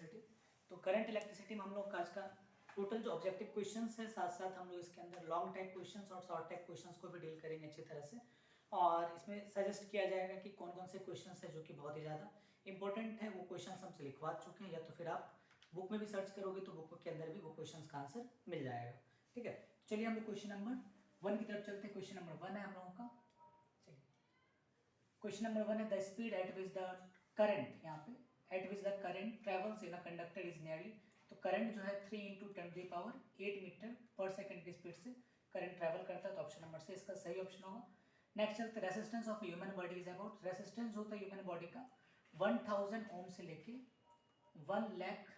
Electricity. तो current electricity में हम लोग का आज का टोटल जो ऑब्जेक्टिव क्वेश्चंस है, साथ साथ हम लोग इसके अंदर लॉन्ग टाइप क्वेश्चंस और शॉर्ट टाइप क्वेश्चंस को भी डील करेंगे अच्छी तरह से। और इसमें सजेस्ट किया जाएगा कि कौन कौन से क्वेश्चंस है जो कि बहुत ही ज़्यादा इंपॉर्टेंट है। वो क्वेश्चंस हमसे लिखवा चुके हैं, या तो फिर आप बुक में भी सर्च करोगे तो बुक के अंदर भी वो क्वेश्चंस का आंसर मिल जाएगा। ठीक है, तो चलिए हम लोग क्वेश्चन नंबर 1 की तरफ चलते हैं। क्वेश्चन नंबर 1 है हम लोगों का। चलिए, क्वेश्चन नंबर 1 है the speed at which the current, यहाँ पे eight which the current travels in a conductor is nearly. तो करंट जो है 3 × 10⁸ मीटर पर सेकंड की स्पीड से करंट ट्रैवल करता है। तो ऑप्शन नंबर से इसका सही ऑप्शन होगा। नेक्स्ट चलते resistance of human body is about. Resistance होता है ह्यूमन बॉडी का 1000 ओम से लेके 1 लाख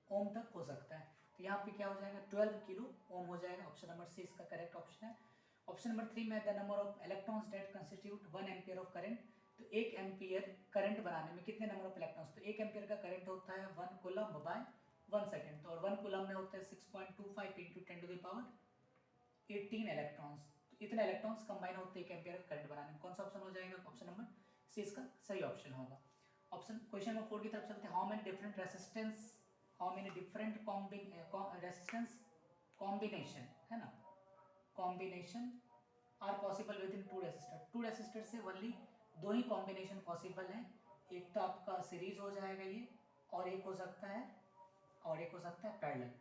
ओम तक हो सकता है। तो यहाँ पे क्या हो जाएगा 12 किलो ओम हो जाएगा। ऑप्शन नंबर सी इसका करेक्ट ऑप्शन है। ऑप्शन नंबर 3 में the number of electrons that constitute 1 ampere of current. तो 1 एम्पियर करंट बनाने में कितने नंबर ऑफ इलेक्ट्रॉन्स, तो 1 एम्पियर का करंट होता है 1 कूलम बाय 1 सेकंड। तो और 1 कूलम में होता है 6.25 × 10⁻18 इलेक्ट्रॉन्स। तो इतने इलेक्ट्रॉन्स कंबाइन होते हैं 1 एम्पियर का करंट बनाने में। कौन सा ऑप्शन हो जाएगा, ऑप्शन नंबर सी इसका सही ऑप्शन होगा। ऑप्शन क्वेश्चन नंबर 4 की तरफ चलते हैं। How many different resistance combination है ना, combination are possible within 2 resistor. 2 resistor से ओनली 2 ही कॉम्बिनेशन पॉसिबल है। एक तो आपका सीरीज हो जाएगा ये, और एक हो सकता है पैरेलल,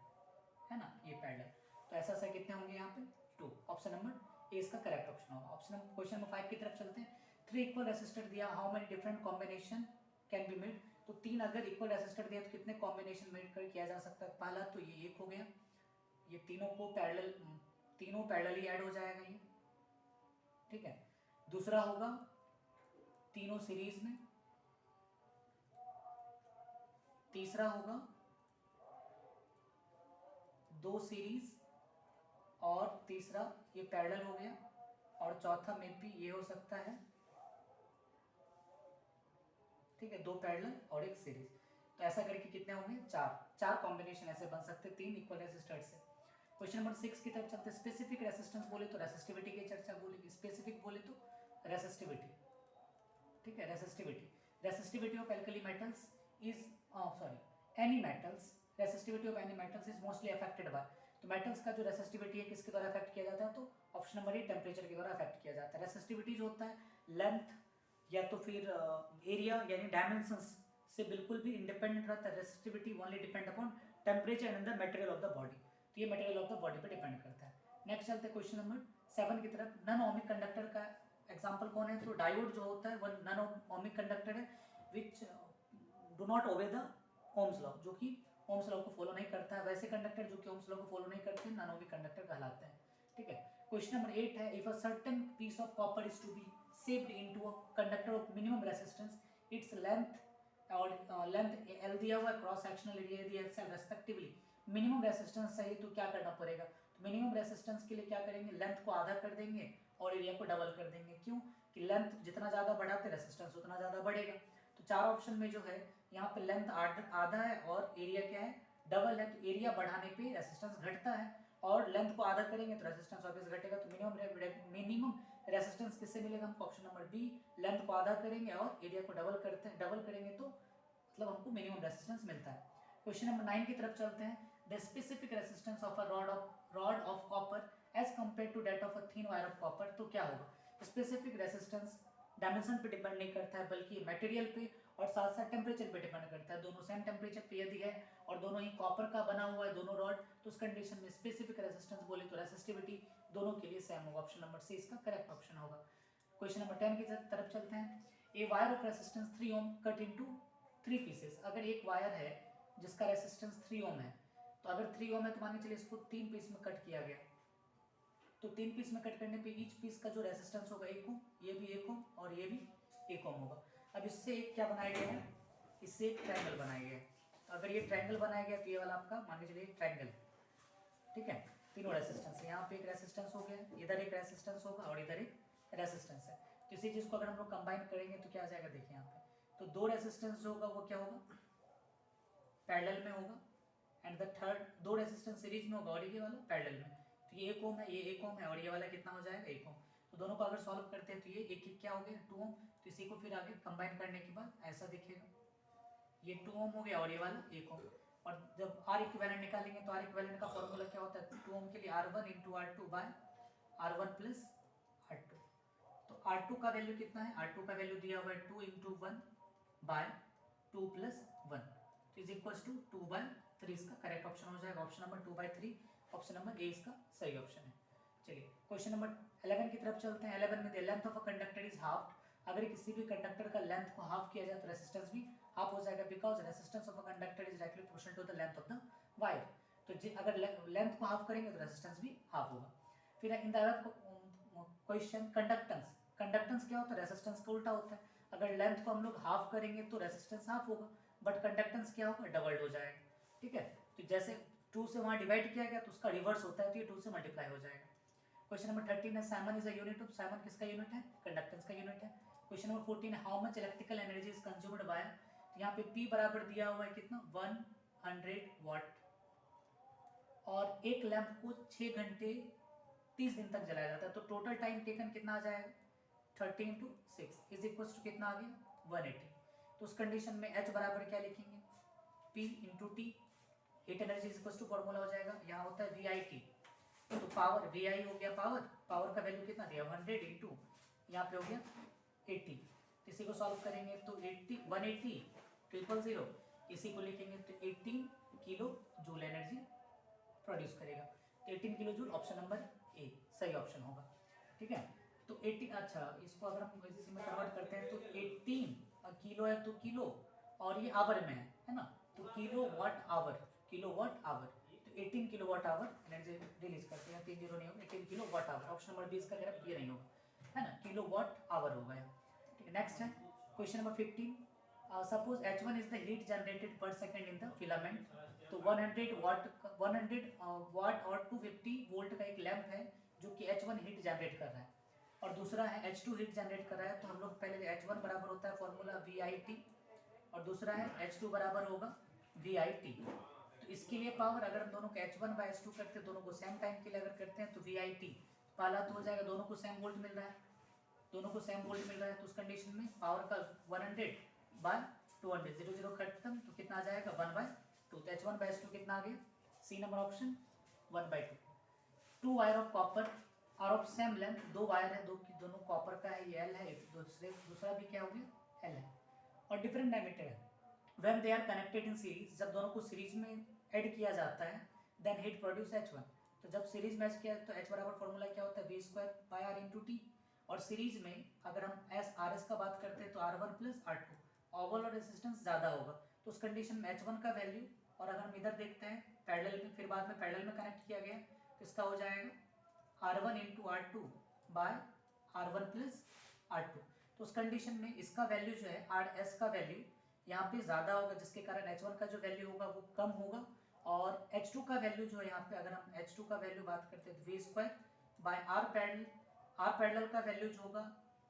है ना, ये पैरेलल। तो ऐसा कितने होंगे यहाँ पे 2। ऑप्शन नंबर ए इसका करेक्ट ऑप्शन होगा। ऑप्शन नंबर क्वेश्चन नंबर 5 की तरफ चलते हैं। 3 इक्वल रेसिस्टर दिया, how many different combination can be made. तो 3 अगर इक्वल रेसिस्टर दिया तो कितने कॉम्बिनेशन मेड कर किया जा सकता है। पहला तो ये एक हो गया, ये तीनों पैरेलल ही ऐड हो जाएगा ये, ठीक है। दूसरा होगा तीनों सीरीज में, तीसरा होगा 2 सीरीज, और तीसरा ये पैरेलल हो गया, और चौथा में भी ये हो सकता है, ठीक है, 2 पैरेलल और 1 सीरीज। तो ऐसा करके कितने होंगे 4 कॉम्बिनेशन ऐसे बन सकते हैं 3 इक्वल रेसिस्टर से। क्वेश्चन नंबर 6 की तरफ चलते हैं। स्पेसिफिक रेसिस्टेंस बोले तो रेसिस्टिविटी की चर्चा बोलेगी, स्पेसिफिक बोले तो रेसिस्टिविटी, ठीक है। Resistivity of alkali metals is any metals, resistivity of any metals is mostly affected by. तो मेटल्स का जो रेसिस्टिविटी है किसके द्वारा अफेक्ट किया जाता है, तो ऑप्शन नंबर ए टेम्परेचर के द्वारा अफेक्ट किया जाता है। रेसिस्टिविटी जो होता है लेंथ या तो फिर एरिया यानी डायमेंशंस से बिल्कुल भी इंडिपेंडेंट रहता है। Resistivity only depend upon temperature and the material of the body. तो ये मटेरियल ऑफ द बॉडी पे डिपेंड करता है। नेक्स्ट चलते हैं क्वेश्चन नंबर 7 की तरफ। नॉन ओमिक कंडक्टर का एग्जांपल कौन है, तो डायोड जो होता है वो नॉन ओमिक कंडक्टर है which do not obey the Ohm's law, जो कि ओम्स लॉ को फॉलो नहीं करता है। वैसे कंडक्टर जो कि ओम्स लॉ को फॉलो नहीं करते हैं नॉन ओमिक कंडक्टर कहलाते हैं, ठीक है। क्वेश्चन नंबर 8 है। If a certain piece of copper is to be shaped into a conductor of minimum resistance, its length और लेंथ एल दिया हुआ है, क्रॉस सेक्शनल एरिया दिया है रेस्पेक्टिवली। मिनिमम रेसिस्टेंस चाहिए तो क्या करना पड़ेगा, तो मिनिमम रेसिस्टेंस के लिए क्या करेंगे, लेंथ को आधा कर देंगे और एरिया को डबल कर देंगे। क्यों कि लेंथ जितना ज़्यादा बढ़ाते रेसिस्टेंस उतना ज़्यादा बढ़ेगा। तो 4 ऑप्शन में जो है यहाँ पे लेंथ आधा है और एरिया क्या है डबल है। तो एरिया बढ़ाने पे रेसिस्टेंस घटता है, और लेंथ को आधा करेंगे तो रेसिस्टेंस ऑब्वियस घटेगा। तो मिनिमम रेसिस्टेंस किससे मिलेगा हमको, ऑप्शन नंबर बी। लेंथ को आधा करेंगे और एरिया को डबल करेंगे तो मतलब हमको मिनिमम रेसिस्टेंस मिलता है। क्वेश्चन नंबर 9 की तरफ चलते हैं। The specific resistance of a rod of copper as compare to that of a thin wire of copper. तो क्या होगा, स्पेसिफिक रेसिस्टेंस डायमेंशन पे डिपेंड नहीं करता है बल्कि मटेरियल पे और साथ साथ टेम्परेचर पे डिपेंड करता है। दोनों सेम टेम्परेचर पे यदि है और दोनों ही कॉपर का बना हुआ है दोनों रॉड, तो उस कंडीशन में स्पेसिफिक रेसिस्टेंस बोले तो रेसिस्टिविटी दोनों के लिए सेम होगा। ऑप्शन नंबर सी इसका करेक्ट ऑप्शन होगा। क्वेश्चन नंबर 10 की तरफ चलते हैं। A wire of resistance 3 ohm cut into 3 pieces. अगर एक वायर है जिसका रेसिस्टेंस 3 ओम है, तो अगर 3 ओम है तो मान के चलिए इसको 3 पीस में कट किया गया। तो 3 पीस में कट करने पे ईच पीस का जो रेसिस्टेंस होगा 1 ओम, ये भी 1 ओम और ये भी 1 ओम होगा। अब इससे एक क्या बनाया गया है, इससे एक ट्रायंगल बनाया गया है। तो अगर ये ट्रायंगल बनाया गया तो ये वाला आपका मान के चलिए ट्रायंगल, ठीक है। तीनों रेसिस्टेंस, यहाँ पे एक रेसिस्टेंस हो गया, इधर एक रेसिस्टेंस होगा और इधर एक रेसिस्टेंस है। तो इसी चीज को अगर हम लोग कंबाइन करेंगे तो क्या आ जाएगा, देखिए यहाँ पे। तो 2 रेसिस्टेंस जो होगा वो क्या होगा, पैरेलल में होगा, and the third 2 resistance series में होगा और ये वाला पैरेलल में। तो ये 1 ओम है, ये 1 ओम है, और ये वाला कितना हो जाएगा 1 ओम। तो दोनों को अगर सॉल्व करते हैं तो ये एक क्या हो गया 2 ओम। तो इसी को फिर आगे कंबाइन करने के बाद ऐसा दिखेगा, ये 2 ओम हो गया और ये वाला 1 ओम। और जब आर इक्विवेलेंट निकालेंगे तो आर इक्विवेलेंट का फॉर्मूला क्या होता है, 2 ओम के लिए R1 into R2 bye R1 plus R2। तो R2 का वैल्यू कितना है, R2 का वैल्यू दिया हुआ है 2 into 1 by 2 plus 1 is equal to 2 by 3। इसका करेक्ट ऑप्शन हो जाएगा option number 2 by 3। Option number A इसका सही ऑप्शन है। चलिए क्वेश्चन नंबर 11 की तरफ चलते हैं। 11 में the length of a conductor is half. अगर किसी भी कंडक्टर का लेंथ को हाफ किया जाए तो रेजिस्टेंस भी हाफ हो जाएगा, because resistance of a conductor is directly proportional to the length of the wire. तो अगर लेंथ को हाफ करेंगे तो रेजिस्टेंस भी हाफ होगा। फिर in the question conductance, conductance क्या होता है, रेजिस्टेंस का उल्टा होता है। अगर लेंथ को हम लोग हाफ करेंगे तो रेजिस्टेंस हाफ होगा, बट कंडक्टेंस क्या होगा, डबल्ड हो जाएगा। ठीक है, तो जैसे 2 से वहाँ डिवाइड किया गया तो उसका रिवर्स होता है, तो ये 2 से मल्टीप्लाई हो जाएगा। क्वेश्चन नंबर 13 है Simon is a unit of, Simon किसका यूनिट है, कंडक्टेंस का यूनिट है। क्वेश्चन नंबर 14 है how much electrical energy is consumed by, तो यहाँ पे P बराबर दिया हुआ है कितना 100 वाट, और एक लैंप को 6 घंटे 30 दिन तक जलाया जाता है। तो टोटल टाइम टेकन कितना आ जाएगा 30 इंटू 6 इज इक्वल टू कितना आ गया 180। तो उस कंडीशन में H बराबर क्या लिखेंगे, P into T, heat energy is equal to formula हो जाएगा, यहाँ होता है VIT। तो पावर VI हो गया, पावर पावर का वैल्यू कितना दिया 100 इंटू यहाँ पे हो गया 80। इसी को सॉल्व करेंगे तो 80 180 000, इसी को लिखेंगे तो 18 किलो जूल एनर्जी प्रोड्यूस करेगा। तो 18 किलो जूल ऑप्शन नंबर ए सही ऑप्शन होगा। ठीक है, तो 18, अच्छा इसको अगर हम इसी में कन्वर्ट करते हैं तो 18 किलो है तो किलो, और ये आवर में है ना, तो kilo watt hour, kilo watt hour, तो 18 kilo watt hour energy release करते हैं। 3 जीरो नहीं होगा, 18 kilo watt hour, option number 20 का करेक्ट ये नहीं होगा, है ना, किलो वाट आवर हो गया। ठीक है, नेक्स्ट है question number 15। Suppose H1 is the heat generated पर सेकंड इन द फिलामेंट। तो 100 वाट और 250 वोल्ट का एक लैंप है जो कि H1 हीट जनरेट कर रहा है, और दूसरा है H2 हीट जनरेट कर रहा है। तो हम लोग पहले H1 बराबर होता है फॉर्मूला VIT, और दूसरा है H2 बराबर होगा VIT। तो इसके लिए पावर अगर हम दोनों को H1 बाय H2 करते हैं, दोनों को सेम टाइम के लिए अगर करते हैं तो VIT पहला तो हो जाएगा, दोनों को सेम वोल्ट मिल रहा है, दोनों को सेम वोल्ट मिल रहा है, तो उस कंडीशन में पावर का 100 बाय 200 0 0 खत्म, तो कितना आ जाएगा 1/2। तो H1 बाय H2 कितना आ गया, C number option 1/2। 2 wire of copper are of same length, 2 wire है, दोनों कॉपर का है, ये L है, दूसरा भी क्या हो गया L है, और डिफरेंट डायमीटर है। When they are connected in series, जब दोनों को सीरीज में ऐड किया जाता है, देन हीट प्रोड्यूस H1। तो जब सीरीज मैच किया तो H बराबर फॉर्मूला क्या होता है V² R इंटू टी, और सीरीज में अगर हम RS का बात करते हैं तो R1 प्लस R2, ओवल और रेजिस्टेंस ज़्यादा होगा, तो उस कंडीशन में H1 का वैल्यू, और अगर हम इधर देखते हैं पैरेलल में, फिर बाद में पैरेलल में कनेक्ट किया गया तो इसका हो जाएगा R1 into R2 bye R1 plus R2। तो उस कंडीशन में इसका वैल्यू जो है RS का वैल्यू यहाँ पे ज़्यादा होगा, जिसके कारण H1 का जो वैल्यू होगा वो कम होगा, और H2 का वैल्यू जो है यहाँ पे अगर हम H2 का वैल्यू बात करते हैं तो V² बाय R पैरेलल का वैल्यू जो होगा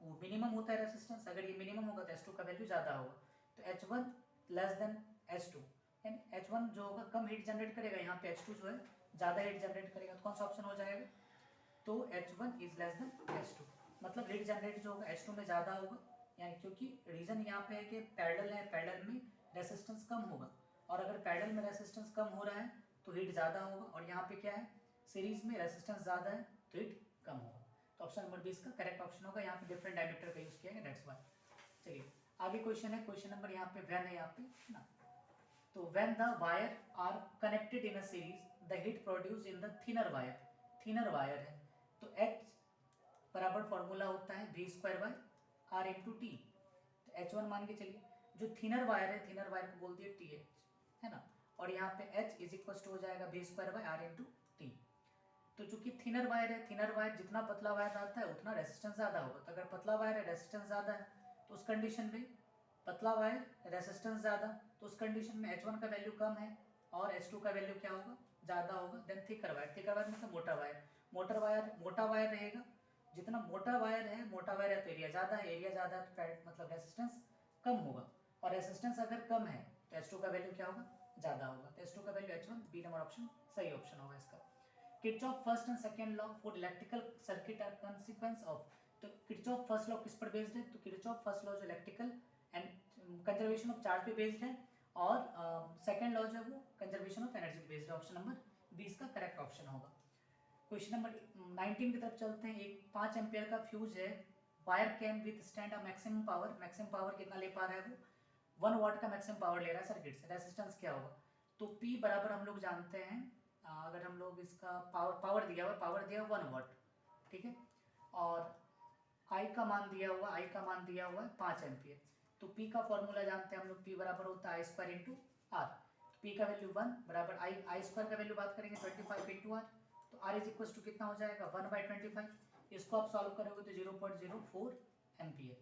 वो मिनिमम होता है रेजिस्टेंस, अगर ये मिनिमम होगा तो H2 का वैल्यू ज़्यादा होगा, तो H1 लेस देन H2, यानी H1 जो होगा कम हीट जनरेट करेगा, यहाँ पे H2 जो है ज़्यादा हीट जनरेट करेगा, तो कौन सा ऑप्शन हो जाएगा, तो H1 is less than H2, मतलब हीट जनरेट जो होगा H2 में ज़्यादा होगा, यानी क्योंकि रीज़न यहाँ पे है कि पैरेलल है, पैरेलल में रेजिस्टेंस कम होगा, और अगर पैरेलल में रेजिस्टेंस कम हो रहा है तो हीट ज़्यादा होगा, और यहाँ पे क्या है सीरीज में रेजिस्टेंस ज़्यादा है तो हीट कम होगा। तो ऑप्शन नंबर 20 का करेक्ट ऑप्शन होगा, यहाँ पे डिफरेंट डायमीटर का यूज़ किया गया, दैट्स व्हाई। चलिए आगे क्वेश्चन है, क्वेश्चन नंबर यहाँ पे व्हेन है यहाँ पे ना, तो when the wire are connected in a series the heat produce in the thinner wire, thinner wire है तो H बराबर फॉर्मूला होता है V² bye R into T. तो H1 मान के चलिए, जो थिनर वायर है, थिनर वायर को बोल दिए TH, है ना, और यहाँ पे H इज इक्वल टू हो जाएगा V² bye R into T. तो चूंकि थिनर वायर है, थिनर वायर जितना पतला वायर रहता है उतना रेजिस्टेंस ज़्यादा होगा, तो अगर पतला वायर है रेजिस्टेंस ज़्यादा है, तो उस कंडीशन में पतला वायर रेजिस्टेंस ज़्यादा, तो उस कंडीशन में H1 का वैल्यू कम है और H2 का वैल्यू क्या होगा ज़्यादा होगा। Then thicker wire, thicker wire मतलब मोटा वायर, मोटा वायर रहेगा, जितना मोटा वायर है, मोटा वायर है तो एरिया ज़्यादा है, एरिया ज़्यादा है तो मतलब रेजिस्टेंस कम होगा, और रेजिस्टेंस अगर कम है तो H2 का वैल्यू क्या होगा ज़्यादा होगा, तो H2 का value H1, B number option सही ऑप्शन होगा इसका। Kirchhoff first and second law for electrical circuit are consequence of, तो किरचॉफ फर्स्ट लॉ किस पर बेस्ड है, तो किरचॉफ फर्स्ट लॉ जो electrical and conservation of charge पे बेस्ड है, और सेकंड लॉ जो है वो कंजर्वेशन ऑफ एनर्जी बेस्ड है। ऑप्शन नंबर बी इसका करेक्ट ऑप्शन होगा। क्वेश्चन नंबर 19 की तरफ चलते हैं। एक 5 एम्पियर का फ्यूज है, wire can with stand a maximum power, maximum power कितना ले पा रहा है वो 1 वाट का मैक्सिमम पावर ले रहा है सर्किट से। रेजिस्टेंस क्या होगा, तो P बराबर हम लोग जानते हैं, अगर हम लोग इसका पावर दिया हुआ 1 वाट, ठीक है, और I का मान दिया हुआ है 5 एम्पियर। तो P का फॉर्मूला जानते हैं हम लोग, P बराबर होता है आई स्क्वायर इंटू आर। P का वैल्यू 1 बराबर आई स्क्वायर का वैल्यू बात करेंगे 25 इंटू आर, तो R इज इक्वल टू कितना हो जाएगा 1/25। इसको आप सॉल्व करोगे तो 0.04 एम्पियर,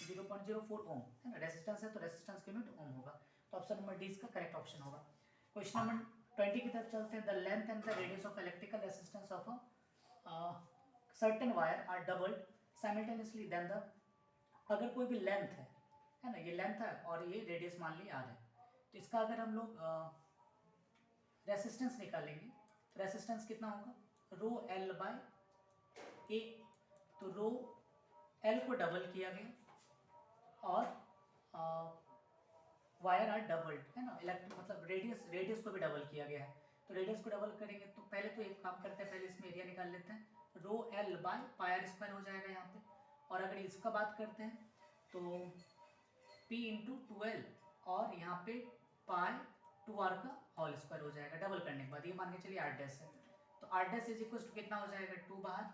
0.04 ओम है ना, रेजिस्टेंस है तो रेजिस्टेंस की यूनिट ओम होगा। तो ऑप्शन नंबर डी इसका करेक्ट ऑप्शन होगा। क्वेश्चन नंबर 20 की तरफ चलते हैं। The length and the radius of electrical resistance of a certain wire are doubled simultaneously then the, अगर कोई भी लेंथ है ना, ये लेंथ है और ये रेडियस मान ली आर है, तो इसका अगर हम लोग रेसिस्टेंस निकालेंगे तो रेसिस्टेंस कितना होगा रो एल बाय ए। तो रो एल को डबल किया गया और वायर आर डबल्ड है ना, इलेक्ट्रिक मतलब रेडियस को भी डबल किया गया है। तो रेडियस को डबल करेंगे तो पहले तो एक काम करते हैं, पहले इसमें एरिया निकाल लेते हैं, rho L by pi R square हो जाएगा यहाँ पे। और अगर इसका बात करते हैं तो P इंटू 12 और यहाँ पे पाई 2r का होल स्क्वायर हो जाएगा डबल करने के बाद। ये मान के चलिए आर डैश है, तो R dash is equal to कितना हो जाएगा 2 बाहर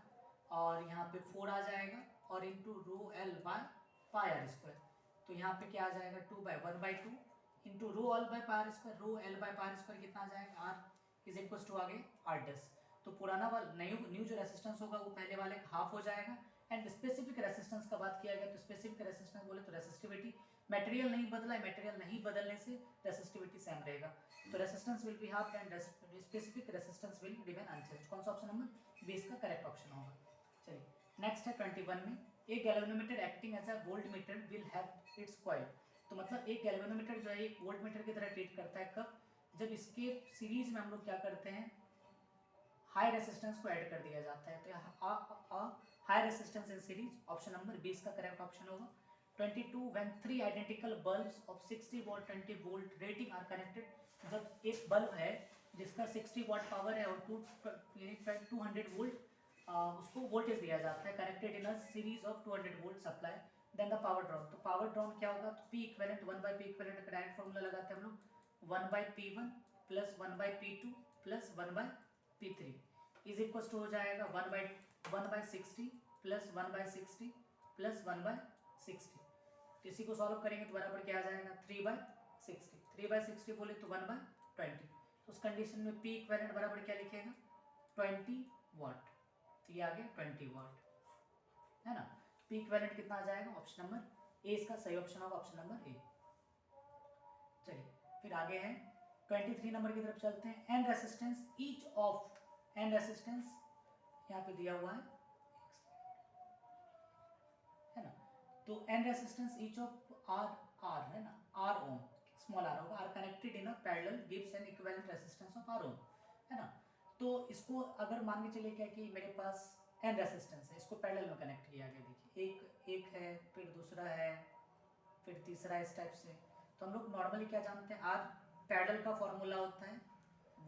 और यहाँ पे 4 आ जाएगा और into rho L by pi R square. तो यहाँ पे क्या आ जाएगा 2/1/2 into rho L by pi R square, rho L by pi R square कितना आ जाएगा आर इज इक्वल टू आगे आर डैश। तो पुराना वाला न्यू जो रेसिस्टेंस होगा वो पहले वाले का हाफ हो जाएगा। एंड स्पेसिफिक रेसिस्टेंस का बात किया गया तो स्पेसिफिक रेसिस्टेंस बोले तो रेसिस्टिविटी, मटेरियल नहीं बदला है, मटेरियल नहीं बदलने से रेसिस्टिविटी सेम रहेगा। तो resistance will be half and specific resistance will remain unchanged. कौन सा ऑप्शन नंबर बी इसका करेक्ट ऑप्शन होगा। चलिए नेक्स्ट है 21 में, एक galvanometer acting as a voltmeter will have its coil. तो मतलब एक गैल्वेनोमीटर जो है एक वोल्ट मीटर की तरह ट्रीट करता है, कब, जब इसके सीरीज में हम लोग क्या करते हैं हाई रेसिस्टेंस को ऐड कर दिया जाता है। तो high resistance in series, option number B इसका करेक्ट ऑप्शन होगा। 22 when 3 identical bulbs of 60 watt 20 volt rating are connected, जब एक बल्ब है जिसका 60 वाट पावर है और 200 वोल्ट उसको वोल्टेज दिया जाता है, connected in a series of 200 volt supply, then the power drawn. तो पावर ड्रॉन क्या होगा, तो P इक्विवेलेंट 1/P इक्विवेलेंट का डायरेक्ट फॉर्मूला लगाते हैं हम लोग 1/P1 plus 1/P2 plus 1/P3 is equal to हो जाएगा 1/60 प्लस 1/60 प्लस 1/60। तो इसी को सॉल्व करेंगे तो बराबर क्या आ जाएगा 3/60, 3/60 बोले तो 1/20। तो उस कंडीशन में P इक्विवेलेंट बराबर क्या लिखेगा 20 वाट, तो ये आ गया 20 वाट है ना। P इक्विवेलेंट कितना आ जाएगा, ऑप्शन नंबर ए इसका सही ऑप्शन होगा, ऑप्शन नंबर ए। चलिए फिर आगे है 23 नंबर की तरफ चलते हैं। N resistance each of, N resistance यहाँ पे दिया हुआ है ना, तो N resistance each of R है ना, आर ओम स्मॉल आर होगा, R connected in a parallel gives an equivalent resistance of R ohm है ना। तो इसको अगर मान के चलिए क्या कि मेरे पास एन रेसिस्टेंस है, इसको पैरेलल में कनेक्ट किया गया, देखिए एक है फिर दूसरा है फिर तीसरा इस टाइप से। तो हम लोग नॉर्मली क्या जानते हैं, आर पैरेलल का फॉर्मूला होता है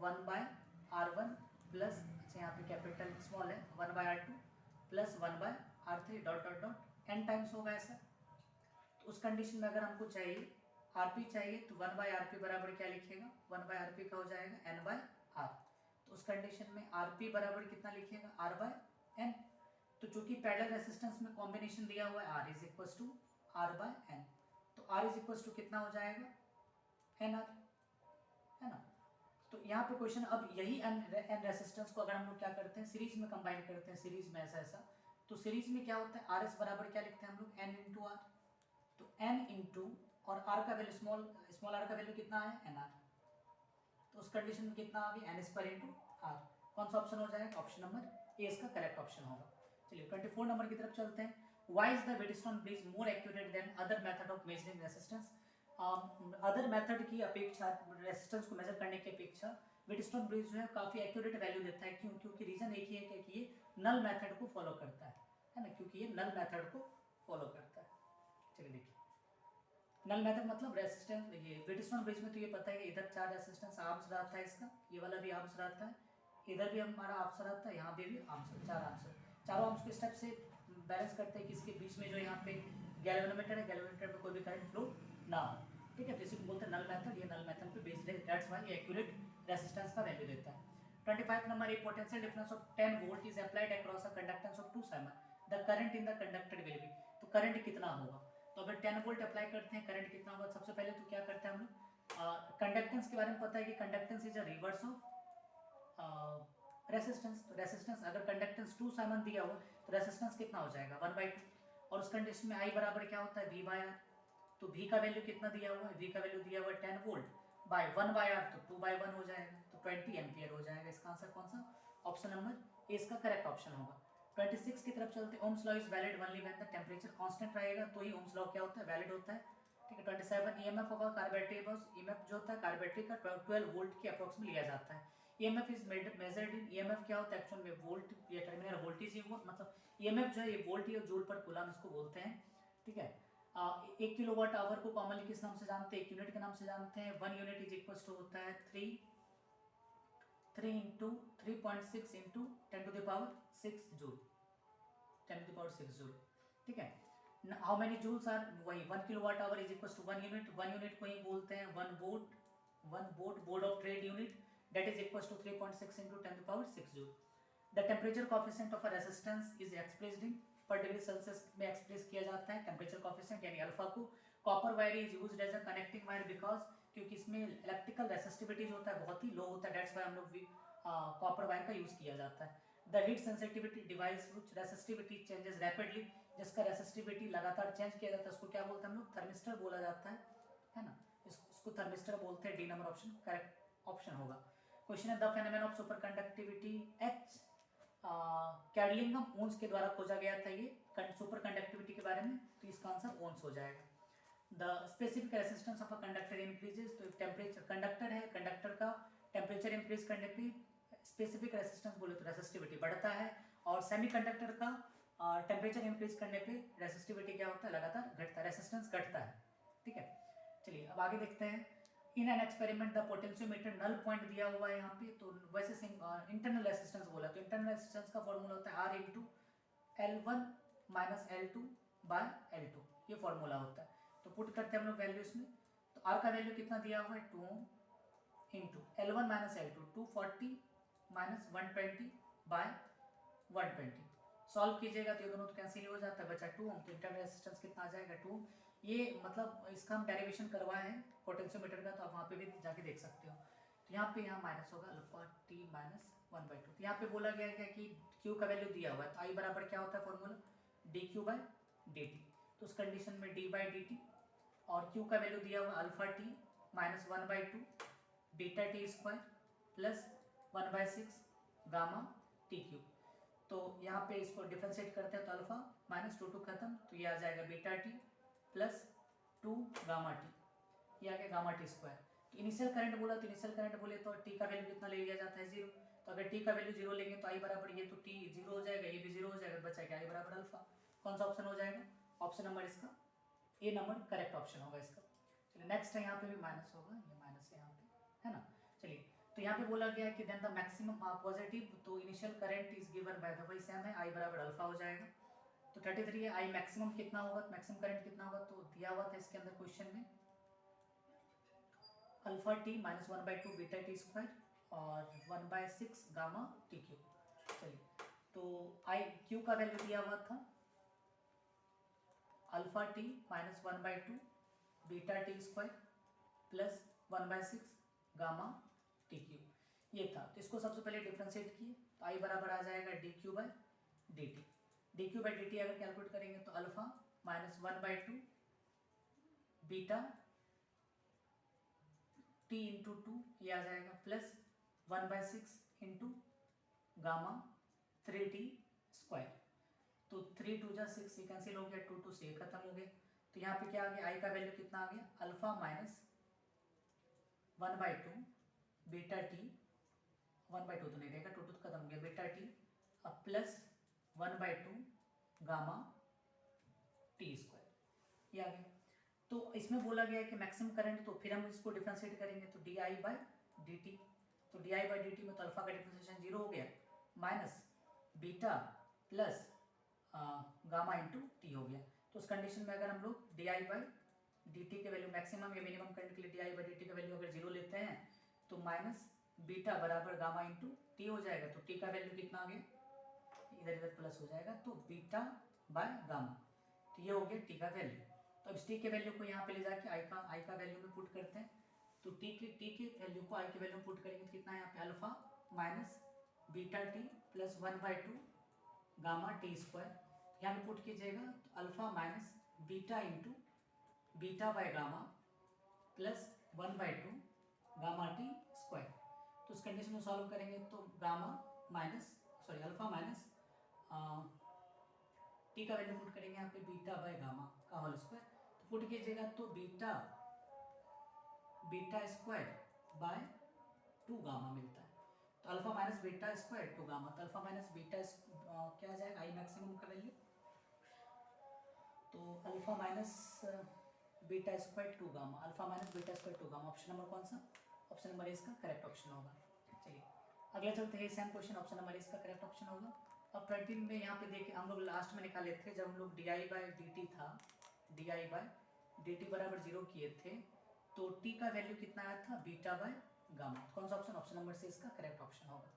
1/R1 प्लस, अच्छा यहाँ पे कैपिटल स्मॉल है 1/R2 plus 1/R3 dot dot dot N times होगा ऐसा। तो उस कंडीशन में अगर हमको चाहिए आरपी चाहिए तो 1/RP बराबर क्या लिखेगा 1/RP का हो जाएगा n/r। तो उस कंडीशन में आरपी बराबर कितना लिखेगा r/n। तो चूंकि पैरेलल रेसिस्टेंस में कॉम्बिनेशन दिया हुआ है r is equal to r/n, तो r इज इक्वल टू कितना हो जाएगा nr है ना। तो यहाँ पे क्वेश्चन, अब यही एन रेसिस्टेंस को अगर हम लोग क्या करते हैं सीरीज में कंबाइन करते हैं, सीरीज में ऐसा, तो सीरीज में क्या होता है आर एस बराबर क्या लिखते हैं हम लोग n इंटू आर। तो n इंटू और r का वैल्यू स्मॉल r का वैल्यू कितना है nr, तो उस कंडीशन में कितना आ गया n स्क्वायर इंटू r। कौन सा ऑप्शन हो जाएगा, ऑप्शन नंबर ए इसका करेक्ट ऑप्शन होगा। चलिए 24 नंबर की तरफ चलते हैं। Why is the Wheatstone bridge more accurate then other method of measuring resistance. Other method की अपेक्षा, रेसिस्टेंस को मेजर करने की अपेक्षा व्हीटस्टोन ब्रिज जो है काफी एक्यूरेट वैल्यू देता है। क्यों, क्योंकि रीजन एक ही है कि ये नल मेथड को फॉलो करता है ना, क्योंकि ये नल मेथड को फॉलो करता है। चलिए देखिए नल मेथड मतलब रेसिस्टेंस, ये व्हीटस्टोन ब्रिज में तो ये पता है कि इधर 4 रेसिस्टेंस आर्म्स रहता है इसका, ये वाला भी आर्म्स रहता है, इधर भी हमारा आर्म्स रहता है, यहाँ पे भी आर्म्स, 4 आर्म्स, चारों आर्म्स को स्टेप से बैलेंस करते हैं कि इसके बीच में जो यहाँ पे गैल्वेनोमीटर है, गैल्वेनोमीटर में कोई भी करंट फ्लो ना हो, ठीक है। तो इसी को बोलते हैं नल मेथड, ये नल मेथड पे बेस्ड है, दैट्स व्हाई ये एक्यूरेट रेसिस्टेंस का वैल्यू देता है। 25 number, A potential difference of 10 volt is applied across a conductance of 2 Simon, the current in the conductor will be, तो करंट कितना होगा, तो अगर 10 वोल्ट अप्लाई करते हैं करंट कितना होगा, सबसे पहले तो क्या करते हैं हम लोग, कंडक्टेंस के बारे में पता है कि conductance is a reverse of resistance, तो रेसिस्टेंस अगर कंडक्टेंस 2 साइमन दिया हुआ तो रेसिस्टेंस कितना हो जाएगा 1/2, और उस कंडीशन में आई बराबर क्या होता है V/R, तो V का वैल्यू कितना दिया हुआ है, V का वैल्यू दिया हुआ है 10 वोल्ट बाय 1/R, तो 2/1 हो जाएगा, तो 20 एम्पियर हो जाएगा। इसका आंसर कौन सा, ऑप्शन नंबर ए इसका करेक्ट ऑप्शन होगा। 26 की तरफ चलते हैं, Ohm's law is valid only when the temperature constant रहेगा तो ही ओम्स लॉ क्या होता है, वैलिड होता है, ठीक है। 27 ईएमएफ होगा कार्बोरेटिव बस, ईएमएफ जो होता है कार्बोरेटिव का 12 वोल्ट के अप्रोक्स में लिया जाता है। EMF is measured in, EMF क्या होता है एक्चुअल में वोल्ट या टर्मिनल वोल्टेज ही हुआ, मतलब ईएमएफ जो है ये वोल्ट या जूल पर कूलम इसको बोलते हैं, ठीक है। 1 किलोवाट आवर को कॉमनली किस नाम से जानते हैं, एक यूनिट के नाम से जानते हैं। 1 यूनिट इज इक्वल टू होता है 3 into 3.6 into 10 to the power 6 joule, 10 to the power 6 joule, ठीक है। हाउ मेनी जूल्स आर, वही 1 kilowatt hour is equal to 1 unit, 1 unit को ही बोलते हैं 1 वोट, 1 वोट board of trade unit, that is equals to 3.6 into 10 to the power 6 joule. The temperature coefficient of a resistance is expressed in per degree Celsius में express किया जाता है टेम्परेचर कोफिशिएंट यानी अल्फा को। Copper wire is used as a connecting wire because, क्योंकि इसमें electrical resistivity जो होता है बहुत ही लो होता है, दैट्स व्हाई हम लोग कॉपर वायर का यूज किया जाता है। The heat sensitivity device which resistivity changes rapidly, जिसका रेसिस्टिविटी लगातार चेंज किया जाता है उसको क्या बोलते हैं हम लोग, थर्मिस्टर बोला जाता है ना, इसको थर्मिस्टर बोलते हैं। D number option correct option होगा। क्वेश्चन है the phenomenon of superconductivity H, Kamerlingh Onnes के द्वारा खोजा गया था ये सुपर कंडक्टिविटी के बारे में, तो इसका आंसर ओन्स हो जाएगा। The specific resistance of a conductor increases, तो टेम्परेचर कंडक्टर है, कंडक्टर का टेम्परेचर इंक्रीज करने पे स्पेसिफिक रेसिस्टेंस बोले तो रेसिस्टिविटी बढ़ता है, और सेमीकंडक्टर का टेम्परेचर इंक्रीज करने पे रेसिस्टिविटी क्या होता है, लगातार घटता है, रेसिस्टेंस घटता है, ठीक है। चलिए अब आगे देखते हैं। In an experiment the potentiometer null point दिया हुआ है यहाँ पे, तो वैसे इंटरनल रेसिस्टेंस बोला, तो इंटरनल रेसिस्टेंस का फॉर्मूला होता है R into L1 minus L2 bye L2, ये फॉर्मूला होता है। तो पुट करते हैं हम लोग वैल्यू इसमें, तो R का वैल्यू कितना दिया हुआ है 2 into L1 minus L2 240 minus 120 by 120, solve कीजिएगा तो ये दोनों तो कैंसिल हो जाता है, बचा 2 ओम, तो इंटरनल रेजिस्टेंस कितना आ जाएगा 2। ये मतलब इसका हम डेरिवेशन करवाए हैं पोटेंशियोमीटर का, तो आप वहाँ पे भी जाके देख सकते हो। तो यहाँ पे यहाँ माइनस होगा अल्फा टी माइनस 1/2, तो यहाँ पे बोला गया है कि क्यू का वैल्यू दिया हुआ है, तो आई बराबर क्या होता है formula D Q by d t, तो उस कंडीशन में डी बाई डी टी, और क्यू का वैल्यू दिया हुआ alpha T minus 1/2 beta T square plus 1/6 gamma T Q, तो यहाँ पे इसको डिफरेंशिएट करते हैं तो अल्फा माइनस 2 खत्म, तो ये आ जाएगा beta T plus 2 gamma T, ये आ गया गामा टी स्क्वायर। तो इनिशियल करंट बोला, तो इनिशियल करंट बोले तो टी का वैल्यू कितना ले लिया जाता है 0, तो अगर टी का वैल्यू 0 लेंगे तो आई बराबर ये तो टी 0 हो जाएगा, ये भी 0 हो जाएगा, बचा क्या आई बराबर अल्फा, कौन सा ऑप्शन हो जाएगा, ऑप्शन नंबर इसका ए नंबर करेक्ट ऑप्शन होगा इसका। चलिए नेक्स्ट है, यहाँ पे भी माइनस होगा, ये माइनस है यहाँ पे, है ना। चलिए तो यहाँ पे बोला गया है कि देन द मैक्सिमम पॉजिटिव, तो initial current is given by the, वही सेम है, आई बराबर अल्फा हो जाएगा। तो 33 है, आई मैक्सिमम कितना होगा, मैक्सिमम करंट कितना होगा, तो दिया हुआ था इसके अंदर क्वेश्चन में alpha T minus 1/2 beta T square और 1/6 गामा टी क्यू। चलिए तो आई क्यू का वैल्यू दिया हुआ था alpha T minus 1/2 beta T square plus 1/6 gamma T Q, ये था। तो इसको सबसे पहले डिफ्रेंशिएट किए, तो आई बराबर आ जाएगा D Q by d T, D Q by d T अगर कैलकुलेट करेंगे तो alpha minus 1/2 beta T into 2 ये आ जाएगा plus 1/6 into gamma 3t square, तो 3 2 जा 6, ये कैंसिल हो गया, 2 2 से खत्म हो गया। तो यहाँ पे क्या आ गया, आई का वैल्यू कितना आ गया अल्फा माइनस 1/2 बीटा टी, 1/2 तो नहीं रहेगा, 2 2 खत्म हो गया, बीटा टी अब प्लस 1/2 गामा टी स्क्वायर, ये आ गया। तो इसमें बोला गया है कि मैक्सिमम करंट, तो फिर हम इसको डिफरेंशिएट करेंगे तो d I by d t, तो d I by d t में तो अल्फा का डिफरेंशिएशन 0 हो गया minus beta plus gamma into t हो गया। तो उस कंडीशन में अगर हम लोग d I by d t के वैल्यू मैक्सिमम या मिनिमम करंट के लिए d I by d t का वैल्यू अगर 0 लेते हैं तो माइनस बीटा बराबर गामा इंटू टी हो जाएगा। तो टी का वैल्यू कितना आ गया, इधर इधर प्लस हो जाएगा, तो बीटा बाय गामा, तो ये हो गया टी का वैल्यू। तो अब इस टी के वैल्यू को यहाँ पे ले जाके आई का वैल्यू में पुट करते हैं, तो टी के वैल्यू को आई के वैल्यू में पुट करेंगे तो कितना है यहाँ पे alpha minus beta T plus 1/2 gamma T square, यहाँ पे पुट कीजिएगा तो alpha minus beta into beta by gamma plus 1/2 gamma T square. तो उस कंडीशन में सॉल्व करेंगे तो gamma minus alpha minus T का वैल्यू पुट करेंगे यहाँ पे बीटा बाय गामा का होल स्क्वायर, तो पुट कीजिएगा तो बीटा स्क्वायर बाय 2 गामा मिलता है। तो alpha minus beta square 2 gamma, तो अल्फा माइनस बीटा क्या आ जाएगा आई मैक्सिमम का वैल्यू, तो alpha minus beta square 2 gamma, alpha minus beta square 2 gamma. Option number कौन सा, ऑप्शन नंबर इसका करेक्ट ऑप्शन होगा। चलिए अगला चलते हैं, सेम क्वेश्चन, ऑप्शन नंबर इसका करेक्ट ऑप्शन होगा। अब 13 में यहाँ पे देखिए हम लोग लास्ट में निकाले थे जब हम लोग d I by d t था, d I by d t बराबर 0 किए थे, तो टी का वैल्यू कितना आया था बीटा बाय गामा। कौन सा ऑप्शन, ऑप्शन नंबर से इसका करेक्ट ऑप्शन होगा।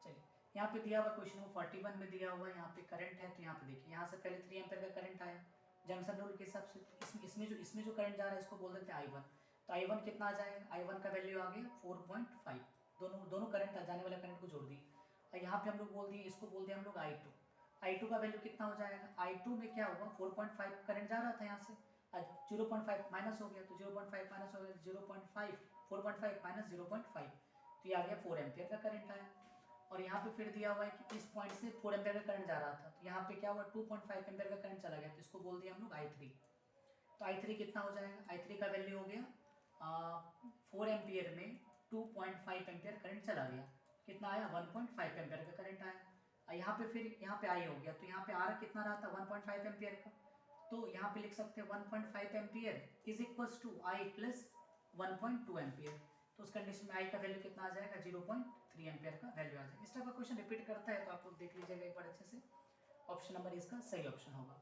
चलिए यहाँ पे दिया हुआ क्वेश्चन नंबर 41 में दिया हुआ यहाँ पे करंट है, तो यहाँ पे देखिए यहाँ से पहले 3 एम्पीयर का करंट आया जंक्शन रूल के हिसाब से, इसमें जो करंट जा रहा है इसको बोल देते हैं I1, तो I1 कितना आ जाएगा, I1 का वैल्यू आ गया 4.5, दोनों करंट जाने वाला करंट को जोड़ दिए, और यहाँ पे हम लोग बोल दिए, इसको बोल दिया हम लोग I2 का वैल्यू कितना हो जाएगा, I2 में क्या हुआ 4.5 करंट जा रहा था यहाँ से, आज 0.5 माइनस हो गया, तो 0.5 माइनस हो गया 0.5, 4.5 माइनस 0.5, तो ये आ गया 4 एम्पियर का करंट आया। और यहाँ पे फिर दिया हुआ है कि इस पॉइंट से 4 एम्पियर का करंट जा रहा था, तो यहाँ पे क्या हुआ 2.5 एम्पियर का करंट चला गया, तो इसको बोल दिया हम लोग I3। तो I3 कितना हो जाएगा, I3 का वैल्यू हो गया 4 एम्पियर में 2.5 एम्पियर करंट चला गया, कितना आया 1.5 एम्पियर का करंट आया। यहाँ पे फिर यहाँ पे I हो गया, तो यहाँ पे R कितना रहा था 1.5 एम्पियर का, तो यहाँ पे लिख सकते हैं 1.5 ampere is equal to I plus 1.2 ampere. तो उस कंडीशन में I का वैल्यू कितना आ जाएगा 0.3 एम्पियर का वैल्यू आ जाएगा। इस टाइप का क्वेश्चन रिपीट करता है तो आप लोग देख लीजिएगा एक बार अच्छे से, ऑप्शन नंबर इसका सही ऑप्शन होगा।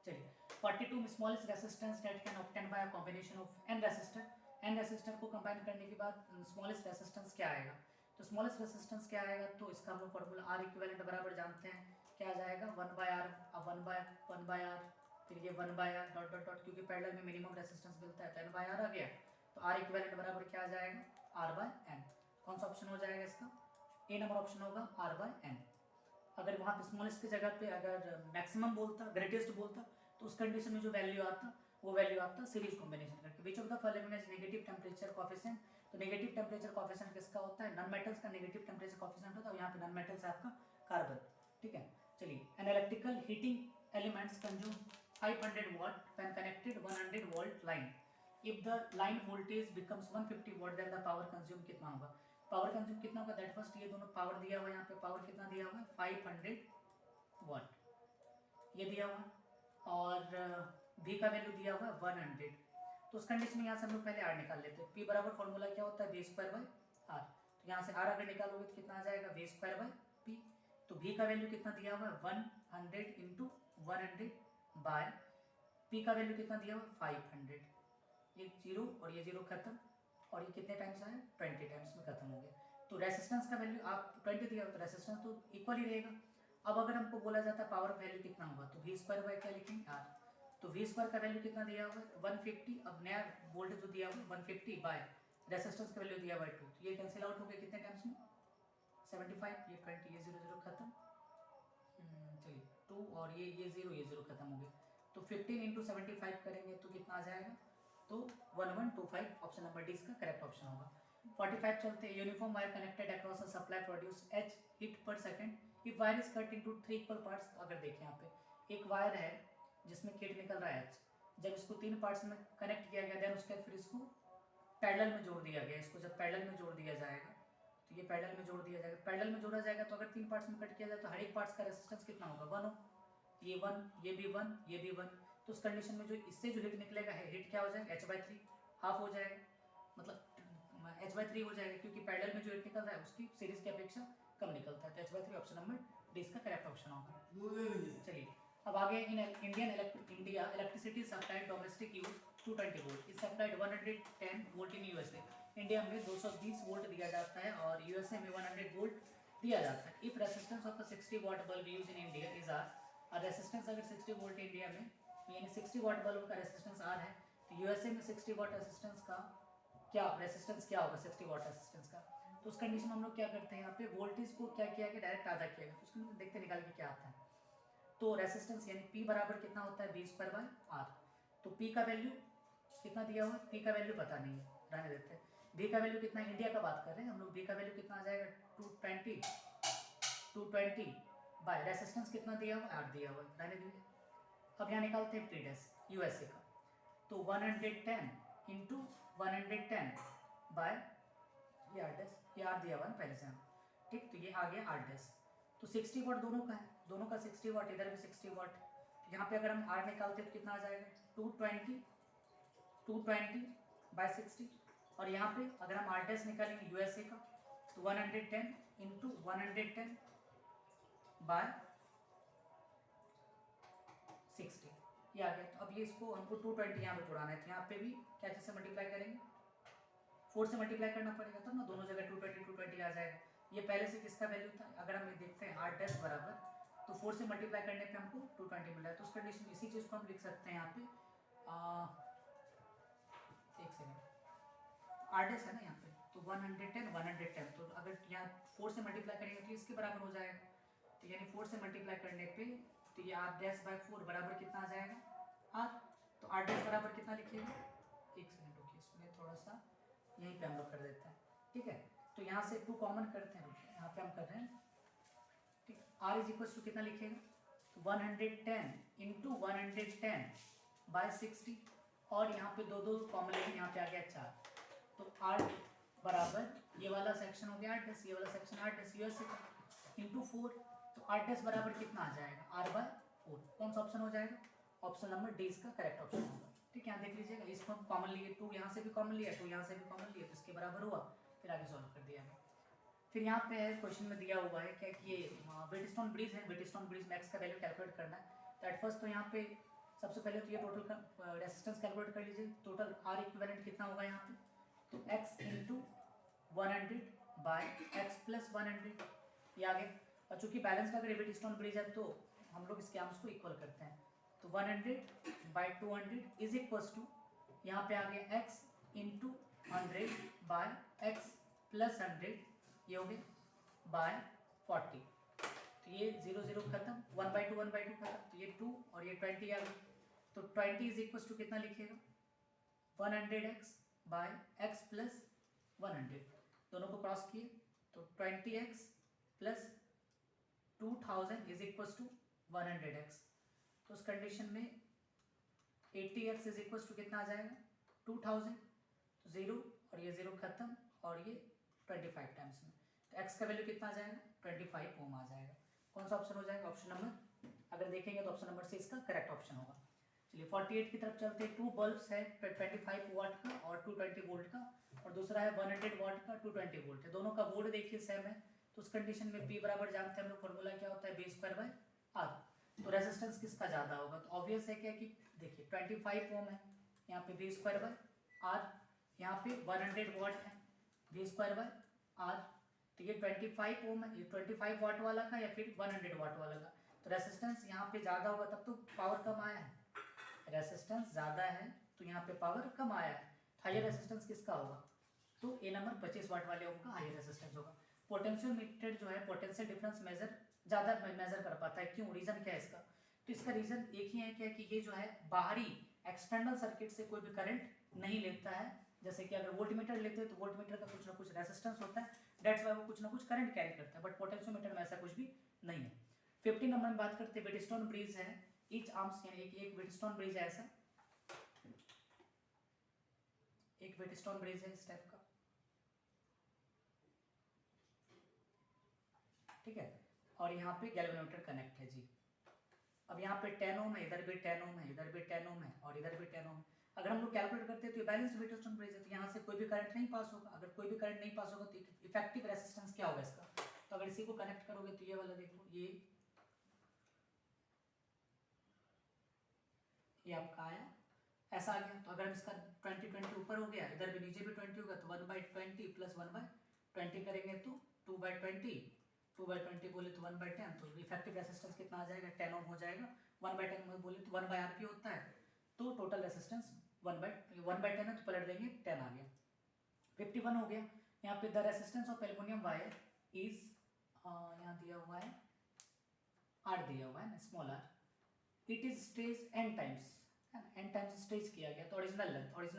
चलिए 42 smallest resistance that can obtain by a combination of n resistor को कंबाइन करने के बाद स्मॉलेस्ट रेजिस्टेंस क्या आएगा, तो स्मॉलेस्ट रेजिस्टेंस क्या आएगा, तो इसका हम लोग फॉर्मूला R इक्विवेलेंट बराबर जानते हैं, क्या आ जाएगा 1/R, अब 1/R फिर ये 1/R डॉट डॉट डॉट, क्योंकि पैरेलल में मिनिमम रेजिस्टेंस मिलता है तो n/R आ गया, तो R इक्विवेलेंट बराबर क्या आ जाएगा R/n। कौन सा ऑप्शन हो जाएगा इसका, ए नंबर ऑप्शन होगा R/n। अगर वहाँ पे स्मॉलेस्ट की जगह पे अगर मैक्सिमम बोलता, ग्रेटेस्ट बोलता, तो उस कंडीशन में जो वैल्यू आता वो वैल्यू आता सीरीज कॉम्बिनेशन करके। Which of the following is negative temperature coefficient, तो नेगेटिव टेम्परेचर कोएफिशिएंट किसका होता है, नॉन मेटल्स का नेगेटिव टेम्परेचर कोएफिशिएंट होता है, और यहाँ पे नॉन मेटल्स आपका कार्बन, ठीक है। चलिए an electrical heating elements consume 500 watt when connected 100 volt line, if the line voltage becomes 150 watt then the power consumed कितना होगा, पावर कंज्यूम कितना होगा, दैट फर्स्ट ये दोनों पावर दिया हुआ है, यहाँ पे पावर कितना दिया हुआ है 500 वाट ये दिया हुआ, और V का वैल्यू दिया हुआ है 100। तो उस कंडीशन में यहाँ से हम लोग पहले R निकाल लेते हैं, P बराबर फॉर्मूला क्या होता है V²/R, तो यहाँ से R अगर निकालोगे तो कितना आ जाएगा V²/P, तो V का वैल्यू कितना दिया हुआ है 100 इंटू 100 बाय P का वैल्यू कितना दिया हुआ 500, ये 0 और ये 0 खत्म, और ये कितने टाइम्स आया 20 टाइम्स में खत्म हो गया। तो रेसिस्टेंस का वैल्यू आप 20 दिया तो रेसिस्टेंस तो इक्वल ही रहेगा। अब अगर हमको बोला जाता है पावर वैल्यू कितना होगा, तो V² क्या लिखेंगे R, तो V² का वैल्यू कितना दिया हुआ है 150, अब नया वोल्टेज जो दिया हुआ है 150 बाय रेसिस्टेंस का वैल्यू दिया हुआ है 2, तो ये कैंसिल आउट हो गया कितने टाइम्स में 75, ये 20, ये 0 0 खत्म, चलिए 2 और ये 0 खत्म हो गया, तो 15 इंटू 75 करेंगे तो कितना आ जाएगा, तो 1125, ऑप्शन नंबर डी इसका करेक्ट ऑप्शन होगा। 45 चलते हैं, uniform wire connected across a supply produce H heat per second if wire is cut into 3 equal parts. अगर देखें यहाँ पे एक वायर है जिसमें हीट निकल रहा है H, जब इसको 3 पार्ट्स में कनेक्ट किया गया देन उसके बाद फिर इसको पैरेलल में जोड़ दिया गया, इसको जब पैरेलल में जोड़ दिया जाएगा तो ये पैरेलल में जोड़ दिया जाएगा, पैरेलल में जोड़ा जाएगा तो अगर 3 पार्ट्स में कट किया जाए तो हर एक पार्ट्स का रेजिस्टेंस कितना होगा 1 हो, ये 1, ये भी 1, ये भी 1, तो उस कंडीशन में जो इससे जो हीट निकलेगा हीट क्या हो जाएगा h/3 हाफ हो जाएगा, मतलब h/3 हो जाएगा, क्योंकि पैरेलल में जो हीट निकल रहा है उसकी सीरीज की अपेक्षा कम निकलता है। तो h/3 ऑप्शन नंबर डी इसका करेक्ट ऑप्शन होगा। चलिए अब आगे in India electricity supplied domestic use 220 volt is supplied 110 volt in USA. India में 220 वोल्ट दिया जाता है और यूएसए में 100 वोल्ट दिया जाता है। If resistance of a 60 watt bulb use in India is R, resistance अगर 60 वोल्ट इंडिया में यानी 60 वाट बल्ब का रेसिस्टेंस आर है, तो यूएसए में 60 वाट रेसिस्टेंस का क्या रेसिस्टेंस क्या होगा 60 वाट रेसिस्टेंस का। तो उस कंडीशन में हम लोग क्या करते हैं, यहाँ पे वोल्टेज को क्या किया कि डायरेक्ट आधा किया गया, उसको देखते निकाल के क्या आता है। तो रेसिस्टेंस यानी P बराबर कितना होता है V²/R। तो P का वैल्यू कितना दिया हुआ है, P का वैल्यू पता नहीं है, रहने देते हैं। V का वैल्यू कितना, इंडिया का बात कर रहे हैं हम लोग, V का वैल्यू कितना आ जाएगा 220 बाय रेसिस्टेंस कितना दिया हुआ R दिया हुआ है, रहने दीजिए। अब यहाँ निकालते हैं P डैश यूएसए का, तो 110 इंटू 110 बाय ये R डैश, ये R दिया हुआ है पहले से यहाँ, ठीक। तो ये आ गया R डैश। तो 60 वाट दोनों का है, दोनों का 60 वाट, इधर भी 60 वाट। तो यहाँ पे अगर हम R निकालते हैं तो कितना आ जाएगा 220 बाय 60, और यहाँ पे अगर हम R डैश निकालेंगे यूएसए का तो 110 इंटू 110 बाय 60 ये आ गया। तो अब ये इसको हमको 220 यहाँ पे पुराना है, तो यहाँ पे भी क्या चीज़ से मल्टीप्लाई करेंगे, 4 से मल्टीप्लाई करना पड़ेगा, तब ना दोनों जगह 220 आ जाएगा। ये पहले से किसका वैल्यू था, अगर हम ये देखते हैं R डैश बराबर, तो 4 से मल्टीप्लाई करने पे हमको 220 मिला है। तो उस कंडीशन में इसी चीज़ को हम लिख सकते हैं यहाँ पे एक सेकेंड, R डैश है ना यहाँ पे, तो 110 तो अगर यहाँ 4 से मल्टीप्लाई करेंगे तो इसके बराबर हो जाएगा। तो यानी 4 से मल्टीप्लाई करने पे तो ये R डैश बाय 4 बराबर कितना आ जाएगा R। तो R डैश बराबर कितना लिखिएगा, एक सेकेंड रुकिए, इसमें थोड़ा सा यहीं पे हम लोग कर देते हैं, ठीक है। तो यहाँ से 2 कॉमन करते हैं, यहाँ पे हम कर रहे हैं, ठीक। R इज इक्वल टू कितना लिखेंगे, तो 110 इंटू 110 बाय 60, और यहाँ पे दो कॉमन लेंगे, यहाँ पे आ गया 4। तो R बराबर ये वाला सेक्शन हो गया R डैश, ये वाला सेक्शन R डैश यूएसए का इंटू 4। तो R डैश बराबर कितना आ जाएगा R/4। कौन सा ऑप्शन हो जाएगा, ऑप्शन नंबर डी इसका करेक्ट ऑप्शन होगा, ठीक है। यहाँ देख लीजिएगा, इसको हम कॉमन लिए, 2 यहाँ से भी कॉमन लिया, 2 यहाँ से भी कॉमन लिया, तो इसके बराबर हुआ, फिर आगे सॉल्व कर दिया गया। फिर यहाँ पे है क्वेश्चन में दिया हुआ है क्या कि ये वेटस्टोन ब्रिज है, वेटस्टोन ब्रिज में एक्स का वैल्यू कैलकुलेट करना है। तो एट फर्स्ट तो यहाँ पे सबसे पहले तो ये टोटल का रेसिस्टेंस कैलकुलेट कर लीजिए, टोटल R इक्विवेलेंट कितना होगा यहाँ पे, तो x into 100 by X plus 100 ये आ गया। और चूंकि बैलेंस अगर वेटस्टोन ब्रिज है तो हम लोग इसके आर्म्स को इक्वल करते हैं, तो 100 बाय 200 इज इक्वल्स टू यहाँ पे आ गया x into 100 by X plus 100 ये हो गया बाय 40। तो ये 0 0 खत्म, 1/2 1/2 खत्म, तो ये 2 और ये 20 आ गई। तो 20 इज इक्वल्स टू कितना लिखिएगा 100x बाय एक्स प्लस 100, दोनों को क्रॉस किए तो 20x plus 2000 is equals to 100x। तो उस कंडीशन में 80x इज इक्वल्स टू कितना आ जाएगा 2000, तो 0 और ये 0 खत्म और ये 25 टाइम्स में, तो x का वैल्यू कितना आ जाएगा 25 ओम आ जाएगा। कौन सा ऑप्शन हो जाएगा, ऑप्शन नंबर, अगर देखेंगे तो ऑप्शन नंबर सी इसका करेक्ट ऑप्शन होगा। चलिए 48 की तरफ चलते हैं। 2 बल्ब्स है 25 वाट का और 220 वोल्ट का, और दूसरा है 100 वाट का 220 वोल्ट है, दोनों का वोल्ट देखिए सेम है। तो उस कंडीशन में P बराबर जानते हैं हम लोग, फॉर्मूला क्या होता है V²/R। तो रेजिस्टेंस किसका ज़्यादा होगा, तो ऑब्वियस है क्या कि देखिए 25 ओम है, यहाँ पे V²/R, यहाँ पे 100 वाट है V²/R, तो ये 25 ओम है, ये 25 वाट वाला का या फिर 100 वाट वाला का। तो रेजिस्टेंस यहाँ पे ज़्यादा होगा तब तो पावर कम आया है, रेजिस्टेंस ज़्यादा है तो यहाँ पे पावर कम आया है। हायर रेजिस्टेंस किसका होगा, तो ए नंबर 25 वाट वाले का हायर रेजिस्टेंस होगा। पोटेंशियोमीटर जो है पोटेंशियल डिफरेंस ज़्यादा मेजर कर पाता है, क्यों, रीज़न क्या है इसका, तो इसका रीज़न एक ही है क्या कि ये जो है बाहरी एक्सटर्नल सर्किट से कोई भी करंट नहीं लेता है। जैसे कि अगर वोल्टमीटर लेते हैं तो वोल्टमीटर का कुछ ना कुछ रेजिस्टेंस होता है, डेट्स वाई वो कुछ ना कुछ करंट कैरी करता है, बट पोटेंशियोमीटर में ऐसा कुछ भी नहीं है। 15 नंबर में बात करते हैं, वेटस्टोन ब्रिज है, ईच आर्म्स यानी एक वेटस्टोन ब्रिज है, ऐसा एक वेटस्टोन ब्रिज है इस टाइप का, ठीक है, और यहाँ पे गैल्वेनोमीटर कनेक्ट है जी। अब यहाँ पे 10 ओम है, इधर भी 10 ओम है, इधर भी 10 ओम है और इधर भी 10 ओम है। अगर हम लोग कैलकुलेट करते हैं तो ये बैलेंस्ड वेटेड स्टोन ब्रिज है, तो यहाँ से कोई भी करंट नहीं पास होगा। अगर कोई भी करंट नहीं पास होगा तो इफेक्टिव रेजिस्टेंस क्या होगा इसका? तो अगर इसी को कनेक्ट करोगे तो ये वाला देखो, ये आपका आया, ऐसा आ गया। तो अगर इसका 20 ऊपर हो गया, इधर भी नीचे भी 20 होगा, तो 1/20 प्लस 1/20 करेंगे तो 2/20, 2/20 बोले तो 1/10, तो इफेक्टिव रेजिस्टेंस कितना आ जाएगा? 10 ओम हो जाएगा। 1/10 में बोले तो 1/RP होता है, तो टोटल रेजिस्टेंस 1/10 है, तो पलट देंगे 10 आ गया। 51 हो गया। यहाँ पे the resistance of aluminium wire is, यहाँ दिया हुआ है आर, दिया हुआ है ना, small R, it is stretch n times, n times stretch किया गया, तो ओरिजिनल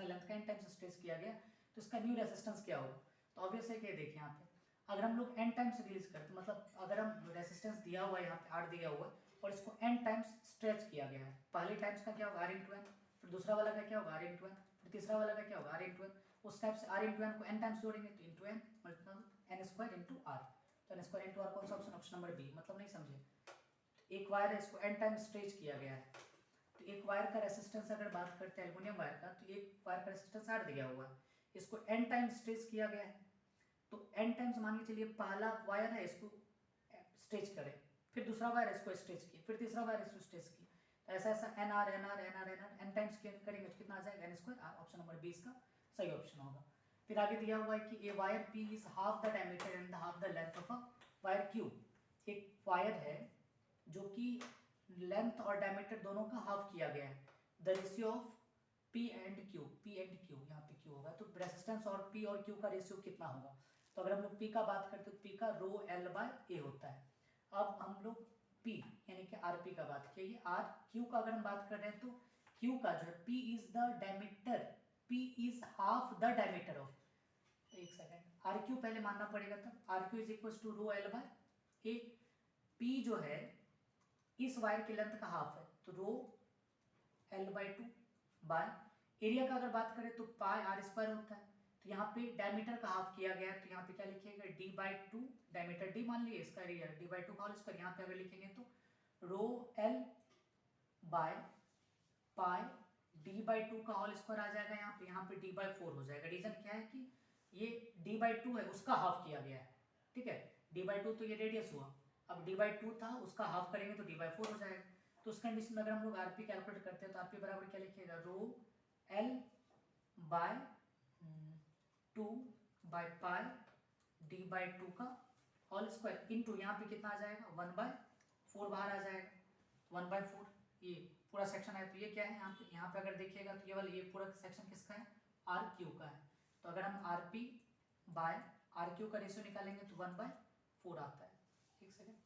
लेंथ का n टाइम्स स्ट्रेच किया गया, तो इसका न्यू रेजिस्टेंस क्या होगा? तो ऑब्वियस है कि देखिए यहाँ पे अगर हम लोग n टाइम्स रिलीज करते, मतलब अगर हम रेजिस्टेंस दिया हुआ है यहाँ पे r दिया हुआ है और इसको n टाइम्स स्ट्रेच किया गया है, पहले टाइम्स का क्या होगा? r इंटू n, फिर दूसरा वाला का क्या होगा? r इंटू n, फिर तीसरा वाला का क्या होगा? r इंटू n, उस टाइप से r इंटू n को n टाइम्स जोड़ेंगे तो into n multiple n square into r, तो n स्क्वायर इंटू r कौन सा ऑप्शन? Option number B. मतलब नहीं समझे, एक वायर है इसको n टाइम स्ट्रेच किया गया है, तो एक वायर का रेजिस्टेंस अगर बात करते हैं एल्युमिनियम वायर का, तो एक वायर का रेजिस्टेंस 8 दिया हुआ है, इसको n टाइम स्ट्रेच किया गया है, तो n टाइम्स मान के चलिए पहला वायर है इसको स्ट्रेच करें, फिर दूसरा वायर इसको स्ट्रेच किया, फिर तीसरा वायर इसको स्ट्रेच किया, तो ऐसा ऐसा n r n r n r n r n times करेंगे तो कितना आ जाएगा? n square r। Option number B इसका सही ऑप्शन होगा। फिर आगे दिया हुआ है कि a wire p is half the diameter and half the length of a wire q। एक वायर है जो कि लेंथ और डायमीटर दोनों का हाफ किया गया है, the ratio of P and Q, यहाँ पे Q होगा, तो रेजिस्टेंस और P और Q का रेशियो कितना होगा? तो अगर हम लोग P का बात करते हैं तो P का रो L बाय A होता है। अब हम लोग P यानी कि RP का बात किया, ये R Q का अगर हम बात कर रहे हैं तो Q का जो है P is the diameter, P is half the diameter of, एक सेकेंड, RQ पहले मानना पड़ेगा, तब RQ is equal to rho L by A। P जो है इस वायर की लेंथ का हाफ है, तो रो L/2 बाय एरिया का अगर बात करें तो पाई r स्क्वायर होता है, तो यहाँ पे डायमीटर का हाफ किया गया है, तो यहाँ पे क्या लिखिएगा? d/2, डायमीटर d मान लिए, इसका एरिया d/2 का होल स्क्वायर, यहाँ पे अगर लिखेंगे तो रो L बाय पाई d/2 का होल स्क्वायर आ जाएगा यहाँ पे d/4 हो जाएगा। रीजन क्या है कि ये d/2 है, उसका हाफ किया गया है, ठीक है, d/2 तो ये रेडियस हुआ, अब d/2 था उसका हाफ करेंगे तो d/4 हो जाएगा। तो उस कंडीशन में अगर हम लोग rp कैलकुलेट करते हैं तो rp बराबर क्या लिखिएगा? Rho L by 2 by pi d/2 का होल स्क्वायर इंटू यहाँ पे कितना आ जाएगा? 1/4 बाहर आ जाएगा, 1/4 ये पूरा सेक्शन है, तो ये क्या है यहाँ पे अगर देखिएगा तो केवल ये पूरा सेक्शन किसका है? RQ का है। तो अगर हम RP बाय RQ का रेशियो निकालेंगे तो 1/4 आता है। एक सेकेंड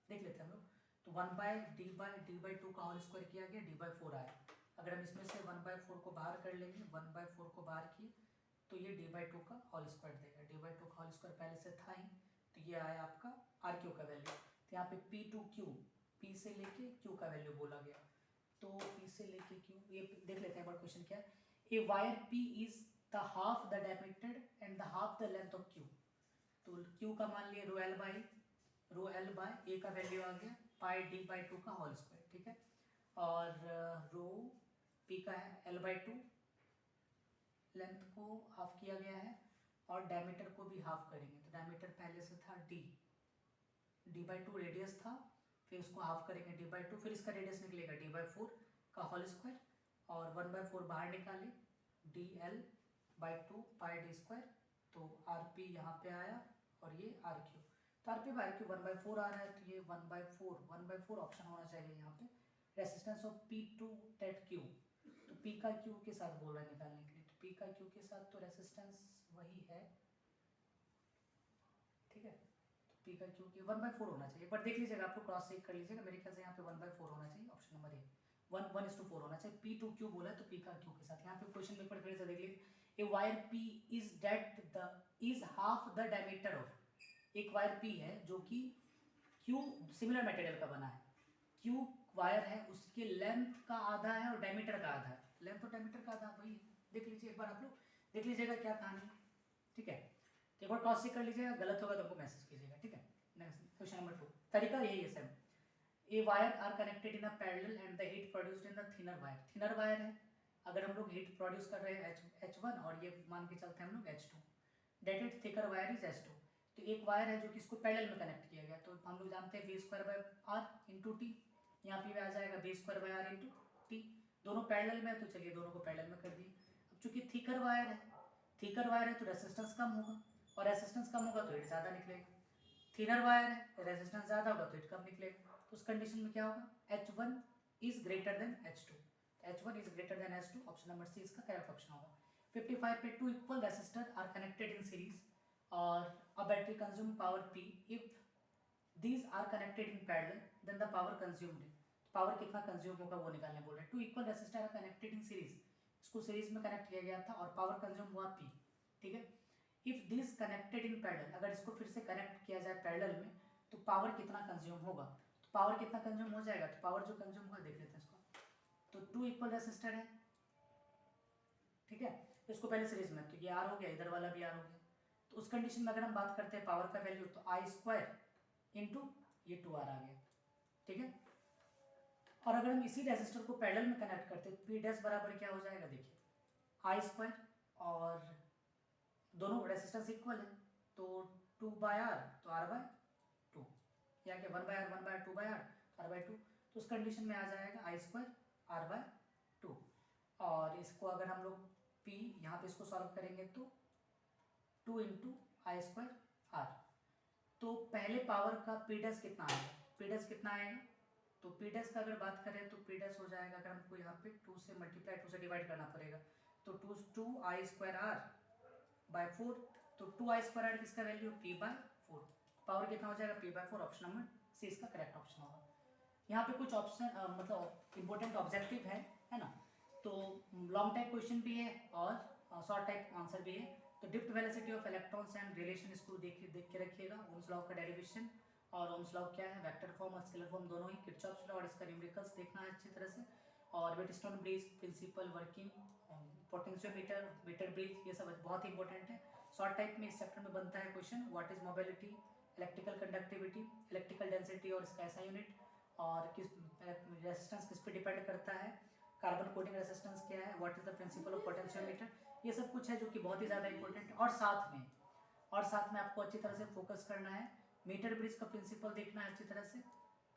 देख लेते हैं हम लोग, तो 1/d/2 का होल स्क्वायर किया गया, d/4 आया। अगर हम इसमें से 1/4 को बाहर कर लेंगे, 1/4 को बाहर किए तो ये d/2 का होल स्क्वायर देगा, d/2 का होल स्क्वायर पहले से था ही, तो ये आया आपका RQ का वैल्यू। तो यहाँ पे P to Q, P से लेके Q का वैल्यू बोला गया, तो P से लेके Q, ये देख लेते हैं एक बार क्वेश्चन क्या है। A wire P is the half the diameter and the half the length of Q, तो Q का मान लिए रो L बाय A का वैल्यू आ गया पाई d/2 का होल स्क्वायर, ठीक है, और रो P का है L/2, लेंथ को हाफ किया गया है और डायमीटर को भी हाफ करेंगे, तो डायमीटर पहले से था d/2 रेडियस था, फिर उसको हाफ करेंगे d/2, फिर इसका रेडियस निकलेगा d/4 का होल स्क्वायर और 1/4 बाहर निकाले dl/2 पाई d², तो RP यहाँ पे आया और ये RQ, तो RP/RQ 1/4 आ रहा है, तो ये 1/4 ऑप्शन होना चाहिए यहाँ पे। Resistance of P to that Q, तो P का Q के साथ बोल रहा है निकालने के लिए, तो P का Q के साथ तो रेसिस्टेंस वही है, ठीक है, तो P का Q की 1/4 होना चाहिए, पर देख लीजिएगा, आपको क्रॉस चेक कर लीजिएगा, मेरे ख्याल से यहाँ पे 1/4 होना चाहिए, ऑप्शन नंबर ए 1:4 होना चाहिए। P to Q बोला है तो P का Q के साथ, यहाँ पे क्वेश्चन पेपर फिर से देख लीजिए, a wire P is that the is half the diameter of, एक वायर P है जो कि Q सिमिलर मटेरियल का बना है, Q वायर है उसके लेंथ का आधा है और डायमीटर का आधा है, लेंथ और डायमीटर का आधा वही है, देख लीजिए एक बार, आप लोग देख लीजिएगा क्या कहानी, ठीक है, तो एक बार क्रॉस चेक कर लीजिएगा, गलत होगा तो हमको मैसेज कीजिएगा, ठीक है। नेक्स्ट क्वेश्चन नंबर 2, तरीका यही है sir, a wire are connected in a parallel and the heat produced in the thinner wire है। अगर हम लोग हीट प्रोड्यूस कर रहे हैं H1 और ये मान के चलते हैं हम लोग H2, that is thicker wire is H2। तो एक वायर है जो कि इसको पैरेलल में कनेक्ट किया गया, तो हम लोग जानते हैं v² इंटू टी, यहाँ पे आ जाएगा v² इंटू टी, दोनों पैरेलल में है तो चलिए दोनों को पैरेलल में कर दिए। अब चूंकि थिकर वायर है तो रेसिस्टेंस कम होगा, और रेसिस्टेंस कम होगा तो हीट ज़्यादा निकलेगा। थिनर वायर है, रेजिस्टेंस ज़्यादा होगा तो हीट कम निकलेगा। तो उस कंडीशन में क्या होगा, H1 is greater than H2, H1 is greater than H2, option number C इसका करेक्ट ऑप्शन होगा। 55 पे 2 equal resistor R connected in series और a battery consume power P if these are connected in parallel then the power consumed, power कितना consume होगा वो निकालने बोल रहे हैं। 2 equal resistor R connected in series, इसको सीरीज में कनेक्ट किया गया था और पावर कंज्यूम हुआ P, ठीक है। If this connected in parallel, अगर इसको फिर से कनेक्ट किया जाए पैरेलल में तो पावर कितना कंज्यूम होगा, तो पावर कितना कंज्यूम हो जाएगा, तो पावर जो कंज्यूम होगा देख लेते हैं इसको। तो 2 इक्वल रेसिस्टर है, ठीक है, इसको पहले सीरीज में, तो ये आर हो गया, इधर वाला भी आर हो गया। तो उस कंडीशन में अगर हम बात करते हैं पावर का वैल्यू, तो I² इंटू ये 2R आ गया, ठीक है। और अगर हम इसी रेसिस्टर को पैरेलल में कनेक्ट करते हैं तो P' बराबर क्या हो जाएगा, देखिए I² और दोनों रेसिस्टेंस इक्वल है तो 2/R तो R/2, या कि 1/R 1/R 2/R R/2, तो उस कंडीशन में आ जाएगा I² R/2। और इसको अगर हम लोग P यहाँ पे इसको सॉल्व करेंगे तो 2 इंटू I² R, तो पहले पावर का P' कितना आएगा, P' कितना आएगा, तो P' का अगर बात करें तो P' हो जाएगा, अगर हमको यहाँ पे 2 से मल्टीप्लाई 2 से डिवाइड करना पड़ेगा, तो 2I² R बाय 4, तो 2I² किसका वैल्यू P/4, पावर कितना हो जाएगा P/4, ऑप्शन नंबर सी इसका करेक्ट ऑप्शन होगा। यहाँ पे कुछ ऑप्शन मतलब इंपॉर्टेंट ऑब्जेक्टिव है ना, तो लॉन्ग टाइप क्वेश्चन भी है और शॉर्ट टाइप आंसर भी है। तो डिफ्ट velocity of electrons and relation इसको देख के रखिएगा, ओम्स लॉ का डेरिवेशन, और ओम्स लॉ क्या है, वेक्टर फॉर्म और स्केलर फॉर्म दोनों ही, किरचॉफ्स लॉ और इसका न्यूमेरिकल्स देखना है अच्छी तरह से, और Wheatstone bridge principle, working, potentiometer, meter bridge, ये सब बहुत ही इंपॉर्टेंट है। शॉर्ट टाइप में इस चैप्टर में बनता है question, what is mobility, electrical conductivity, electrical density और इसका ऐसा यूनिट, और किस रेजिस्टेंस किस पे डिपेंड करता है, कार्बन कोटिंग रेजिस्टेंस क्या है, what is the principle of potentiometer, ये सब कुछ है जो कि बहुत ही ज़्यादा इंपॉर्टेंट है। और साथ में आपको अच्छी तरह से फोकस करना है, मीटर ब्रिज का प्रिंसिपल देखना है अच्छी तरह से,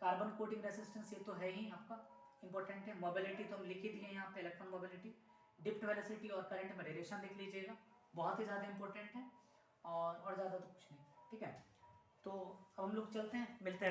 कार्बन कोटिंग रेजिस्टेंस ये तो है ही आपका इंपॉर्टेंट है, मोबिलिटी तो हम लिख ही दिए यहाँ पे, इलेक्ट्रॉन मोबिलिटी, डिफ्ट वेलोसिटी और करंट में रिलेशन देख लीजिएगा, बहुत ही ज़्यादा इंपॉर्टेंट है, और ज़्यादा तो कुछ नहीं, ठीक है। तो अब हम लोग चलते हैं, मिलते हैं।